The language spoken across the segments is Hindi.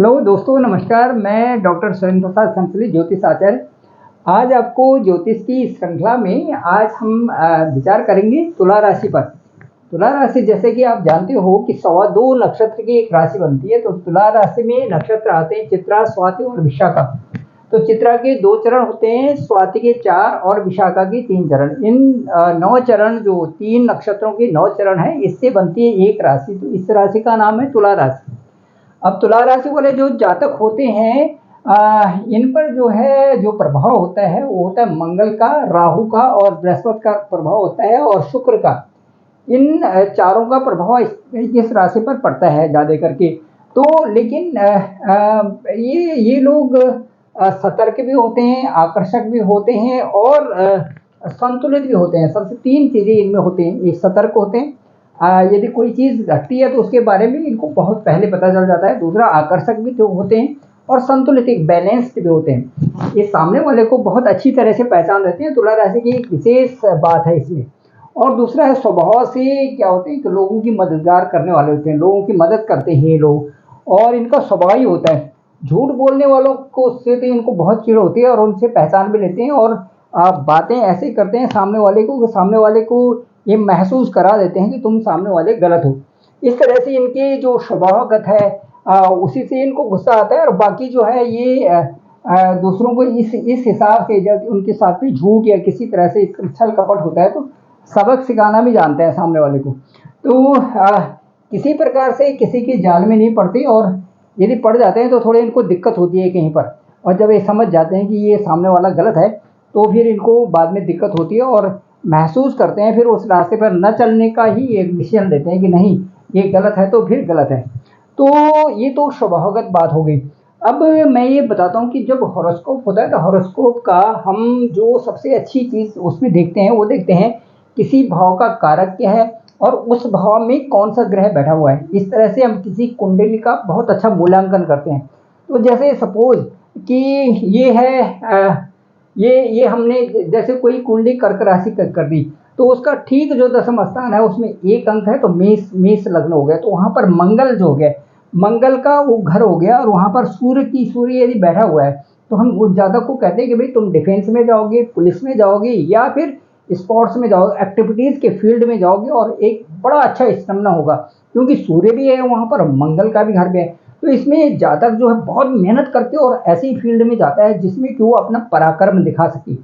हेलो दोस्तों, नमस्कार। मैं डॉक्टर सुरेंद्र प्रसाद संतली, ज्योतिष आचार्य। आज आपको ज्योतिष की श्रृंखला में आज हम विचार करेंगे तुला राशि पर। तुला राशि, जैसे कि आप जानते हो कि 2.25 नक्षत्र की एक राशि बनती है। तो तुला राशि में नक्षत्र आते हैं चित्रा, स्वाति और विशाखा। तो चित्रा के 2 चरण होते हैं, स्वाति के 4 और विशाखा के 3 चरण। इन 9 चरण, जो 3 नक्षत्रों के 9 चरण हैं, इससे बनती है एक राशि। तो इस राशि का नाम है तुला राशि। अब तुला राशि वाले जो जातक होते हैं, इन पर जो है जो प्रभाव होता है वो होता है मंगल का, राहु का और बृहस्पति का प्रभाव होता है, और शुक्र का। इन चारों का प्रभाव इस राशि पर पड़ता है ज़्यादा करके। तो लेकिन ये लोग सतर्क भी होते हैं, आकर्षक भी होते हैं और संतुलित भी होते हैं। सबसे 3 चीज़ें इनमें होते हैं। एक, सतर्क होते हैं, यदि कोई चीज़ घटती है तो उसके बारे में इनको बहुत पहले पता चल जाता है। दूसरा, आकर्षक भी तो होते हैं और संतुलित, एक बैलेंस्ड भी होते हैं। ये सामने वाले को बहुत अच्छी तरह से पहचान देते हैं। तुला राशि की एक विशेष बात है इसमें। और दूसरा है, स्वभाव से क्या होते हैं कि लोगों की मददगार करने वाले होते हैं, लोगों की मदद करते हैं ये लोग। और इनका स्वभाव ही होता है, झूठ बोलने वालों को से तो इनको बहुत चिढ़ होती है और उनसे पहचान भी लेते हैं। और बातें ऐसे करते हैं सामने वाले को कि सामने वाले को ये महसूस करा देते हैं कि तुम सामने वाले गलत हो। इस तरह से इनके जो स्वभावगत है, उसी से इनको गुस्सा आता है। और बाकी जो है ये दूसरों को इस हिसाब से, जब उनके साथ भी झूठ या किसी तरह से छल कपट होता है तो सबक सिखाना भी जानते हैं सामने वाले को। तो किसी प्रकार से किसी के जाल में नहीं पड़ते, और यदि पड़ जाते हैं तो थोड़े इनको दिक्कत होती है कहीं पर। और जब ये समझ जाते हैं कि ये सामने वाला गलत है तो फिर इनको बाद में दिक्कत होती है और महसूस करते हैं, फिर उस रास्ते पर न चलने का ही एक डिसीजन लेते हैं कि नहीं, ये गलत है तो फिर गलत है। तो ये तो स्वभावगत बात हो गई। अब मैं ये बताता हूँ कि जब हॉरोस्कोप होता है तो हॉरोस्कोप का हम जो सबसे अच्छी चीज़ उसमें देखते हैं, वो देखते हैं किसी भाव का कारक क्या है और उस भाव में कौन सा ग्रह बैठा हुआ है। इस तरह से हम किसी कुंडली का बहुत अच्छा मूल्यांकन करते हैं। तो जैसे सपोज कि ये है, ये हमने जैसे कोई कुंडली कर्क राशि कर दी, तो उसका ठीक जो 10वां स्थान है उसमें 1 अंक है, तो मेष लग्न हो गया। तो वहाँ पर मंगल जो हो गया, मंगल का वो घर हो गया। और वहाँ पर सूर्य यदि बैठा हुआ है तो हम उस जातक को कहते हैं कि भाई तुम डिफेंस में जाओगे, पुलिस में जाओगे, या फिर स्पोर्ट्स में जाओगे, एक्टिविटीज़ के फील्ड में जाओगे, और एक बड़ा अच्छा स्टेमिना होगा, क्योंकि सूर्य भी है वहाँ पर, मंगल का भी घर भी है। तो इसमें जातक जो है बहुत मेहनत करके और ऐसी फील्ड में जाता है जिसमें कि वो अपना पराक्रम दिखा सके।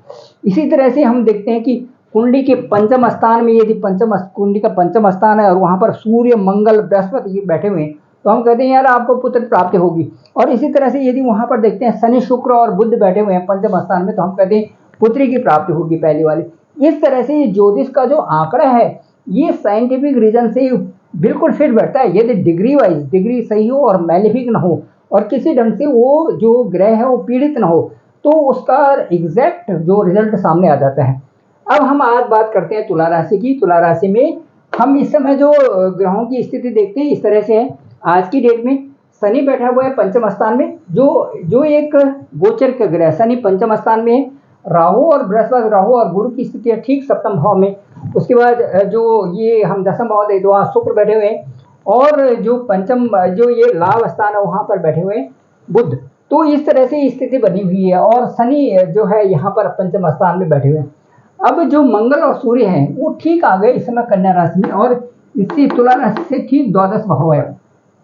इसी तरह से हम देखते हैं कि कुंडली के 5म स्थान में, यदि कुंडली का 5म स्थान है और वहाँ पर सूर्य, मंगल, बृहस्पति ये बैठे हुए हैं, तो हम कहते हैं यार आपको पुत्र प्राप्ति होगी। और इसी तरह से यदि वहाँ पर देखते हैं शनि, शुक्र और बुध बैठे हुए हैं 5म स्थान में, तो हम कहते हैं पुत्री की प्राप्ति होगी पहली वाली। इस तरह से ये ज्योतिष का जो आंकड़ा है, ये साइंटिफिक रीजन से बिल्कुल फिट बैठता है। यदि डिग्री सही हो और मैलिफिक ना हो और किसी ढंग से वो जो ग्रह है वो पीड़ित ना हो, तो उसका एग्जैक्ट जो रिजल्ट सामने आ जाता है। अब हम आज बात करते हैं तुला राशि की। तुला राशि में हम इस समय जो ग्रहों की स्थिति देखते हैं इस तरह से है। आज की डेट में शनि बैठा हुआ है 5म स्थान में, जो एक गोचर का ग्रह, शनि 5म स्थान में है। राहु और बृहस्पति, राहु और गुरु की स्थिति है ठीक 7म भाव में। उसके बाद जो ये हम 10म भाव देखते वहाँ शुक्र बैठे हुए हैं, और जो पंचम जो ये लाभ स्थान है वहाँ पर बैठे हुए हैं बुध। तो इस तरह से स्थिति बनी हुई है, और शनि जो है यहाँ पर 5म स्थान में बैठे हुए हैं। अब जो मंगल और सूर्य हैं वो ठीक आ गए इस समय कन्या राशि में, और इससे तुला राशि से ठीक 12 भाव है।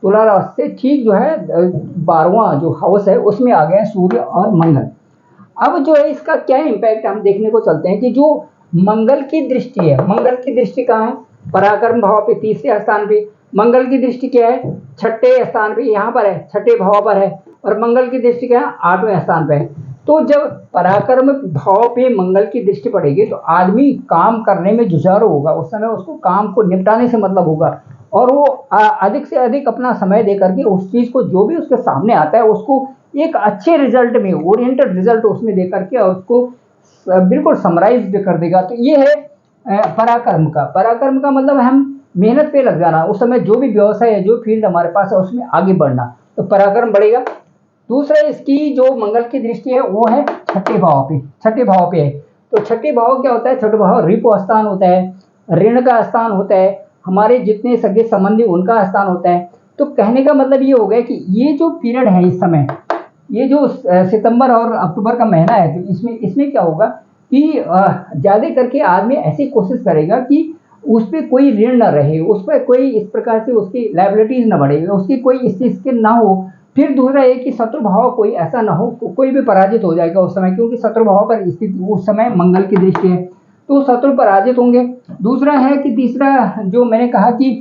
तुला राशि से ठीक जो है 12वां जो हाउस है उसमें आ गए सूर्य और मंगल। अब जो है इसका क्या इम्पैक्ट हम देखने को चलते हैं कि जो मंगल की दृष्टि है, मंगल की दृष्टि कहाँ है? पराक्रम भाव पे, 3रे स्थान पे। मंगल की दृष्टि क्या है? 6ठे स्थान पे, यहाँ पर है, 6ठे भाव पर है। और मंगल की दृष्टि क्या है? 8वें स्थान पे है। तो जब पराक्रम भाव पे मंगल की दृष्टि पड़ेगी तो आदमी काम करने में जुझारू होगा। उस समय उसको काम को निपटाने से मतलब होगा, और वो अधिक से अधिक अपना समय दे करके उस चीज़ को, जो भी उसके सामने आता है, उसको एक अच्छे रिजल्ट में, ओरिएंटेड रिजल्ट उसमें दे करके और उसको बिल्कुल समराइज कर देगा। तो ये है पराक्रम का मतलब हम मेहनत पे लग जाना। उस समय जो भी व्यवसाय है, जो फील्ड हमारे पास है उसमें आगे बढ़ना, तो पराक्रम बढ़ेगा। दूसरा, इसकी जो मंगल की दृष्टि है वो है 6ठे भाव पे है। तो 6ठे भाव क्या होता है? 6ठा भाव रिपु स्थान होता है, ऋण का स्थान होता है, हमारे जितने सगे संबंधी उनका स्थान होता है। तो कहने का मतलब ये हो गया कि ये जो पीरियड है इस समय, ये जो सितंबर और अक्टूबर का महीना है, तो इसमें इसमें क्या होगा कि ज़्यादा करके आदमी ऐसी कोशिश करेगा कि उस पे कोई ऋण ना रहे, उस पर कोई इस प्रकार से उसकी लायबिलिटीज ना बढ़े, उसकी कोई इस चीज़ के ना हो। फिर दूसरा है कि शत्रु भाव कोई ऐसा ना हो, कोई भी पराजित हो जाएगा उस समय, क्योंकि शत्रु भाव पर स्थिति उस समय मंगल की दृष्टि है, तो शत्रु पराजित होंगे। दूसरा है कि तीसरा जो मैंने कहा कि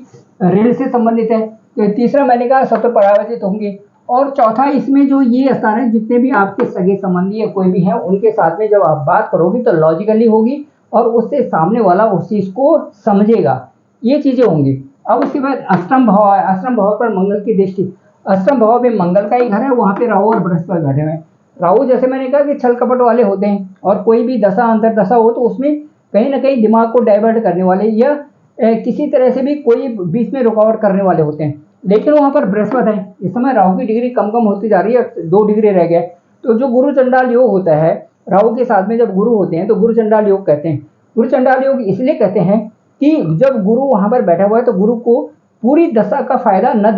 ऋण से संबंधित है, तो तीसरा मैंने कहा शत्रु पराजित होंगे। और चौथा इसमें जो ये स्थान है, जितने भी आपके सगे संबंधी या कोई भी है उनके साथ में जब आप बात करोगे तो लॉजिकली होगी और उससे सामने वाला उस चीज को समझेगा, ये चीजें होंगी। अब उसके बाद अष्टम भाव है, अष्टम भाव पर मंगल की दृष्टि, अष्टम भाव में मंगल का ही घर है, वहां पे राहु और बृहस्पति बैठे हुए हैं। राहु जैसे मैंने कहा कि छल कपट वाले होते हैं, और कोई भी दशा अंतर दशा हो तो उसमें कहीं ना कहीं दिमाग को डाइवर्ट करने वाले या किसी तरह से भी कोई बीच में रुकावट करने वाले होते हैं। लेकिन वहां पर बृहस्पति है, इस समय राहु की डिग्री कम कम होती जा रही है, 2 डिग्री रह गए। तो जो गुरु चंडाल योग होता है, राहु के साथ में जब गुरु होते हैं तो गुरु चंडाल योग कहते हैं। गुरु चंडाल योग इसलिए कहते हैं कि जब गुरु वहां पर बैठा हुआ है तो गुरु को पूरी दशा का फायदा न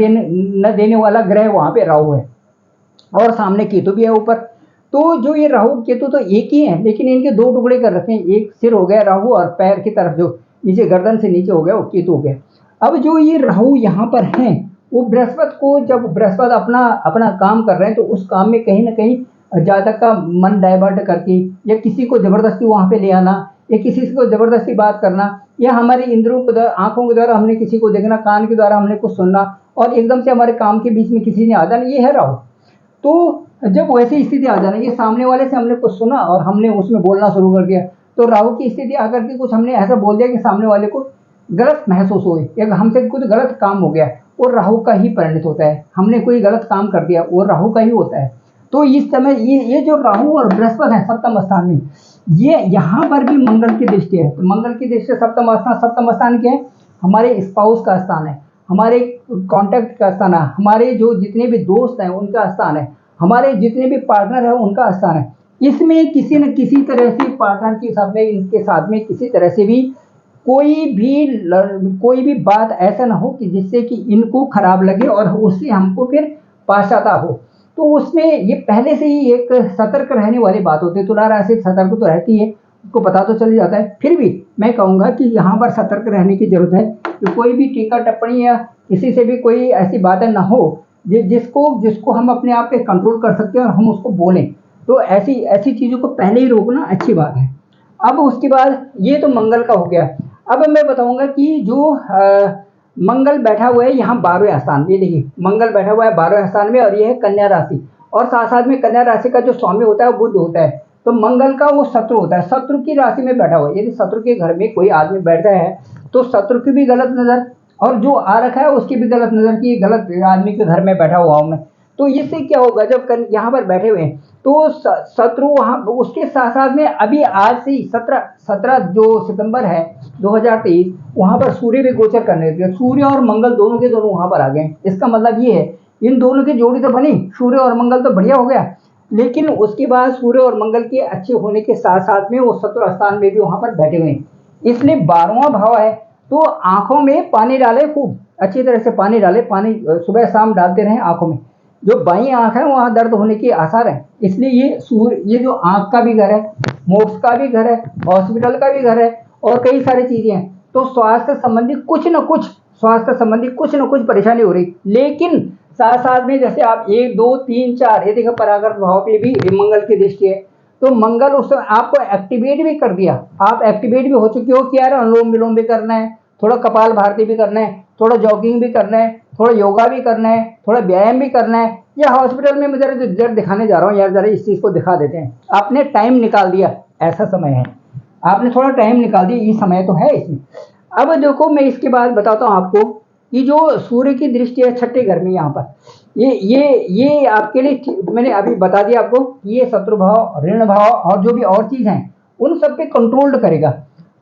देने वाला ग्रह वहां पे राहु है, और सामने केतु भी है ऊपर। तो जो ये राहु केतु तो एक ही है, लेकिन इनके 2 टुकड़े कर रखे हैं, एक सिर हो गया राहु और पैर की तरफ जो नीचे गर्दन से नीचे हो गया वो केतु हो गया। अब जो ये राहु यहाँ पर हैं, वो बृहस्पति को, जब बृहस्पति अपना अपना काम कर रहे हैं तो उस काम में कहीं ना कहीं जातक का मन डाइवर्ट करके, या किसी को जबरदस्ती वहां पे ले आना, या किसी को जबरदस्ती बात करना, या हमारे इंद्रियों के द्वारा, आंखों के द्वारा हमने किसी को देखना, कान के द्वारा हमने कुछ सुनना, और एकदम से हमारे काम के बीच में किसी ने आ जाना, ये है राहु। तो जब वैसी स्थिति आ जाना, ये सामने वाले से हमने कुछ सुना और हमने उसमें बोलना शुरू कर दिया, तो राहु की स्थिति आकर के कुछ हमने ऐसा बोल दिया कि सामने वाले को गलत महसूस हो, या हमसे कुछ गलत काम हो गया, और राहु का ही परिणत होता है। हमने कोई गलत काम कर दिया, वो राहु का ही होता है। तो इस समय ये जो राहु और बृहस्पति है सप्तम स्थान में, ये यहाँ पर भी मंगल की दृष्टि है। तो मंगल की दृष्टि से सप्तम स्थान क्या है? हमारे स्पाउस का स्थान है, हमारे कॉन्टैक्ट का स्थान है, हमारे जो जितने भी दोस्त हैं उनका स्थान है, हमारे जितने भी पार्टनर है उनका स्थान है। इसमें किसी न किसी तरह से पार्टनर के साथ में, इनके साथ में किसी तरह से भी कोई भी बात ऐसा ना हो कि जिससे कि इनको खराब लगे और उससे हमको फिर पश्चाताप हो। तो उसमें ये पहले से ही एक सतर्क रहने वाली बात होती है। तुला राशि सतर्क तो रहती है, उसको पता तो चल जाता है, फिर भी मैं कहूँगा कि यहाँ पर सतर्क रहने की जरूरत है कि कोई भी टीका टिप्पणी या किसी से भी कोई ऐसी बातें ना हो जिसको हम अपने आप पे कंट्रोल कर सकते हैं और हम उसको बोलें। तो ऐसी ऐसी चीज़ों को पहले ही रोकना अच्छी बात है। अब उसके बाद ये तो मंगल का हो गया। अब मैं बताऊंगा कि जो मंगल बैठा हुआ है यहाँ 12वें स्थान में, देखिए मंगल बैठा हुआ है 12वें स्थान में, और ये है कन्या राशि, और साथ साथ में कन्या राशि का जो स्वामी होता है वो बुध होता है। तो मंगल का वो शत्रु होता है, शत्रु की राशि में बैठा हुआ है। यदि शत्रु के घर में कोई आदमी बैठता है तो शत्रु की भी गलत नजर, और जो आ रखा है उसकी भी गलत नजर की, गलत आदमी के घर में बैठा हुआ हूँ मैं। तो इससे क्या होगा, जब यहाँ पर बैठे हुए हैं तो शत्रु वहाँ, उसके साथ साथ में अभी आज से 17 जो सितंबर है 2023, वहाँ पर सूर्य भी गोचर करने लगे। सूर्य और मंगल दोनों के दोनों वहाँ पर आ गए। इसका मतलब ये है इन दोनों की जोड़ी तो बनी, सूर्य और मंगल तो बढ़िया हो गया, लेकिन उसके बाद सूर्य और मंगल के अच्छे होने के साथ साथ में वो शत्रु स्थान में भी वहाँ पर बैठे हुए हैं। इसलिए 12वां भाव है, तो आंखों में पानी डाले, खूब अच्छी तरह से पानी डाले, पानी सुबह शाम डालते रहें आंखों में। जो बाई आंख है वहाँ दर्द होने के आसार है, इसलिए ये जो आंख का भी घर है, मोक्ष का भी घर है, हॉस्पिटल का भी घर है, और कई सारी चीजें हैं। तो स्वास्थ्य संबंधी कुछ न कुछ परेशानी हो रही, लेकिन साथ साथ में जैसे आप 1 2 3 4 ये देखो परागत भाव पे भी मंगल की दृष्टि है, तो मंगल उस आपको एक्टिवेट भी कर दिया, आप एक्टिवेट भी हो चुके हो कि यार अनुलोम विलोम भी करना है, थोड़ा कपाल भारती भी करना है, थोड़ा जॉगिंग भी करना है, थोड़ा योगा भी करना है, थोड़ा व्यायाम भी करना है, या हॉस्पिटल में मैं जरा रिजल्ट दिखाने जा रहा हूँ यार, जरा इस चीज़ को दिखा देते हैं। आपने टाइम निकाल दिया, ऐसा समय है, आपने थोड़ा टाइम निकाल दिया, ये समय तो है इसमें। अब देखो मैं इसके बाद बताता हूँ आपको कि जो सूर्य की दृष्टि है छठे घर में, यहाँ पर ये आपके लिए मैंने अभी बता दिया आपको, ये शत्रु भाव, ऋण भाव और जो भी और चीज़ हैं उन सब पे कंट्रोल्ड करेगा।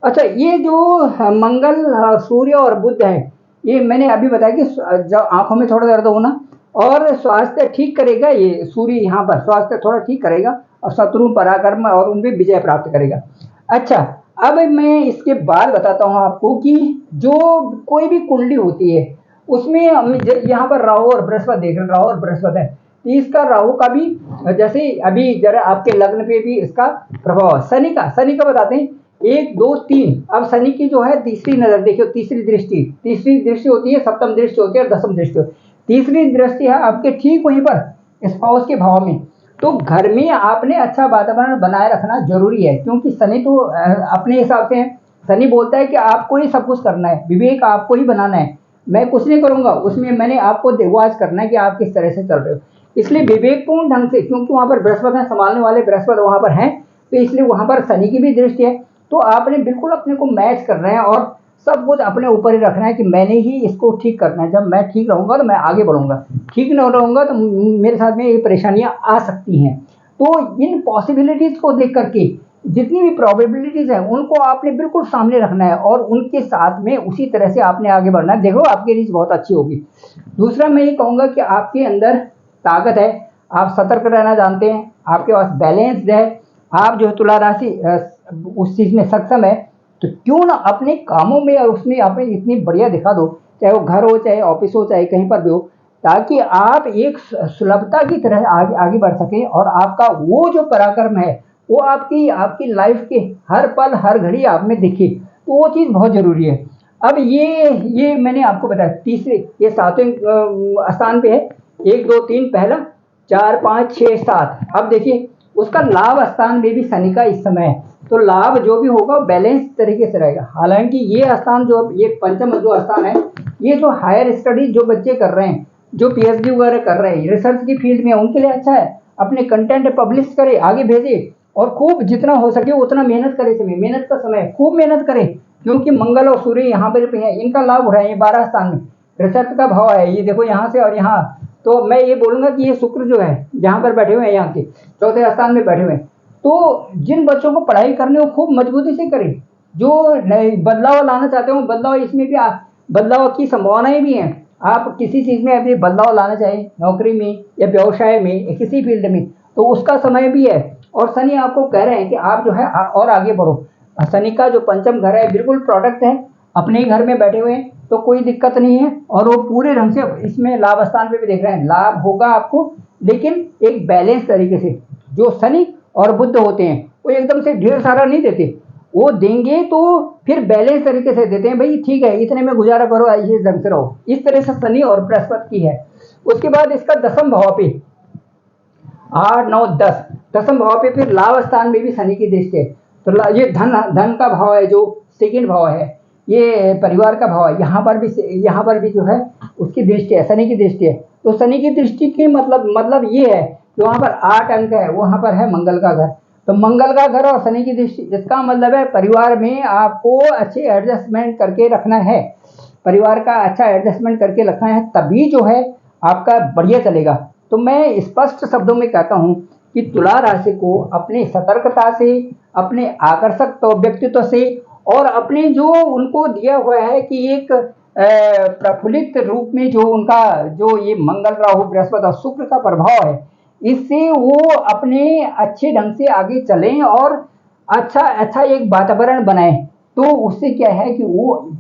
अच्छा, ये जो मंगल, सूर्य और बुध है, ये मैंने अभी बताया कि जब आंखों में थोड़ा दर्द होना और स्वास्थ्य ठीक करेगा, ये सूर्य यहाँ पर स्वास्थ्य थोड़ा ठीक करेगा और शत्रु पराक्रम और उन पर विजय प्राप्त करेगा। अच्छा, अब मैं इसके बाद बताता हूँ आपको कि जो कोई भी कुंडली होती है उसमें हम यहाँ पर राहु और बृहस्पति देख रहे हैं, राहु और बृहस्पति है, तो इसका राहु का भी जैसे अभी जरा आपके लग्न पे भी इसका प्रभाव है। शनि का बताते हैं 1 2 3। अब शनि की जो है तीसरी नजर देखिए, तीसरी दृष्टि होती है, सप्तम दृष्टि होती है और दसम दृष्टि होती है। तीसरी दृष्टि है आपके ठीक वहीं पर स्पाउस के भाव में। तो घर में आपने अच्छा वातावरण बनाए रखना जरूरी है, क्योंकि शनि तो अपने हिसाब से है। शनि बोलता है कि आपको ही सब कुछ करना है, विवेक आपको ही बनाना है, मैं कुछ नहीं करूंगा, उसमें मैंने आपको देखवाज करना है कि आप किस तरह से चल रहे हो। इसलिए विवेकपूर्ण ढंग से, क्योंकि वहां पर बृहस्पति है, संभालने वाले बृहस्पति वहां पर हैं, तो इसलिए वहां पर शनि की भी दृष्टि है। तो आपने बिल्कुल अपने को मैच करना है और सब कुछ अपने ऊपर ही रखना है कि मैंने ही इसको ठीक करना है। जब मैं ठीक रहूंगा तो मैं आगे बढ़ूंगा, ठीक नहीं रहूंगा तो मेरे साथ में ये परेशानियां आ सकती हैं। तो इन पॉसिबिलिटीज को देख करके जितनी भी प्रोबेबिलिटीज है उनको आपने बिल्कुल सामने रखना है और उनके साथ में उसी तरह से आपने आगे बढ़ना है। देखो आपकी रीच बहुत अच्छी होगी। दूसरा मैं ये कहूंगा कि आपके अंदर ताकत है, आप सतर्क रहना जानते हैं, आपके पास बैलेंस्ड है, आप जो है तुला राशि उस चीज में सक्षम है। तो क्यों ना अपने कामों में और उसमें आपने इतनी बढ़िया दिखा दो, चाहे वो घर हो, चाहे ऑफिस हो, चाहे कहीं पर भी हो, ताकि आप एक सुलभता की तरह आगे आगे बढ़ सकें और आपका वो जो पराक्रम है वो आपकी आपकी लाइफ के हर पल हर घड़ी आप में दिखे। तो वो चीज़ बहुत ज़रूरी है। अब ये मैंने आपको बताया, तीसरे ये सातवें स्थान पे है, 1 2 3 पहला, 4 5 6 7। अब देखिए उसका लाभ स्थान में भी शनि का इस समय है, तो लाभ जो भी होगा बैलेंस तरीके से रहेगा। हालांकि ये स्थान जो ये पंचम जो स्थान है, ये जो हायर स्टडीज जो बच्चे कर रहे हैं, जो पीएचडी वगैरह कर रहे हैं, रिसर्च की फील्ड में, उनके लिए अच्छा है। अपने कंटेंट पब्लिश करे, आगे भेजे और खूब जितना हो सके उतना मेहनत करे। समय मेहनत का समय खूब मेहनत करे, क्योंकि मंगल और सूर्य यहाँ पर भी है, इनका लाभ उठाए। ये 12 स्थान में रिसर्च का भाव है, ये देखो यहाँ से और यहाँ। तो मैं ये बोलूंगा कि ये शुक्र जो है जहाँ पर बैठे हुए हैं, यहाँ के चौथे स्थान में बैठे हुए हैं, तो जिन बच्चों को पढ़ाई करनी हो खूब मजबूती से करें। जो बदलाव लाना चाहते हो बदलाव, इसमें भी बदलाव की संभावनाएं भी हैं। आप किसी चीज में अपने बदलाव लाना चाहें, नौकरी में या व्यवसाय में या किसी फील्ड में, तो उसका समय भी है। और शनि आपको कह रहे हैं कि आप जो है और आगे बढ़ो। शनि का जो पंचम घर है बिल्कुल प्रोडक्ट है, अपने ही घर में बैठे हुए हैं, तो कोई दिक्कत नहीं है। और वो पूरे ढंग से इसमें लाभ स्थान पे भी देख रहे हैं, लाभ होगा आपको, लेकिन एक बैलेंस तरीके से। जो शनि और बुध होते हैं वो एकदम से ढेर सारा नहीं देते, वो देंगे तो फिर बैलेंस तरीके से देते हैं, भाई ठीक है इतने में गुजारा करो, ये ढंग से रहो। इस तरह से शनि और बृहस्पति की है। उसके बाद इसका दसम भाव पे 8 9 10, दसम भाव पे फिर लाभ स्थान में भी शनि की दृष्टि है। तो ये धन का भाव है, जो सेकंड भाव है, ये परिवार का भाव है, यहाँ पर भी जो है उसकी दृष्टि है, शनि की दृष्टि है। तो शनि की दृष्टि की मतलब ये है कि वहाँ पर 8 अंक है, वहाँ पर है मंगल का घर। तो मंगल का घर और शनि की दृष्टि, इसका मतलब है परिवार में आपको अच्छे एडजस्टमेंट करके रखना है, परिवार का अच्छा एडजस्टमेंट करके रखना है, तभी जो है आपका बढ़िया चलेगा। तो मैं स्पष्ट शब्दों में कहता हूँ कि तुला राशि को अपने सतर्कता से, अपने आकर्षक तो व्यक्तित्व से, और अपने जो उनको दिया हुआ है कि एक प्रफुल्लित रूप में जो उनका जो ये मंगल राहु बृहस्पति और शुक्र का प्रभाव है, इससे वो अपने अच्छे ढंग से आगे चलें और अच्छा एक वातावरण बनाएं। तो उससे क्या है कि वो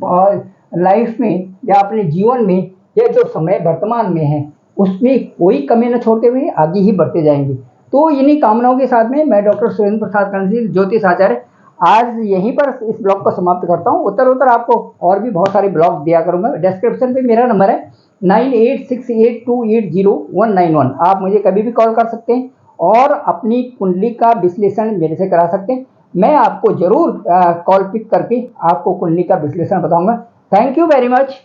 लाइफ में या अपने जीवन में या जो समय वर्तमान में है उसमें कोई कमी न छोड़ते हुए आगे ही बढ़ते जाएंगे। तो इन्हीं कामनाओं के साथ में मैं डॉक्टर सुरेंद्र प्रसाद कर्णशील ज्योतिष आचार्य आज यहीं पर इस ब्लॉग को समाप्त करता हूँ। उत्तर आपको और भी बहुत सारे ब्लॉग दिया करूंगा। डिस्क्रिप्शन पे मेरा नंबर है 9868280191। आप मुझे कभी भी कॉल कर सकते हैं और अपनी कुंडली का विश्लेषण मेरे से करा सकते हैं। मैं आपको जरूर कॉल पिक करके आपको कुंडली का विश्लेषण बताऊंगा। Thank you very much.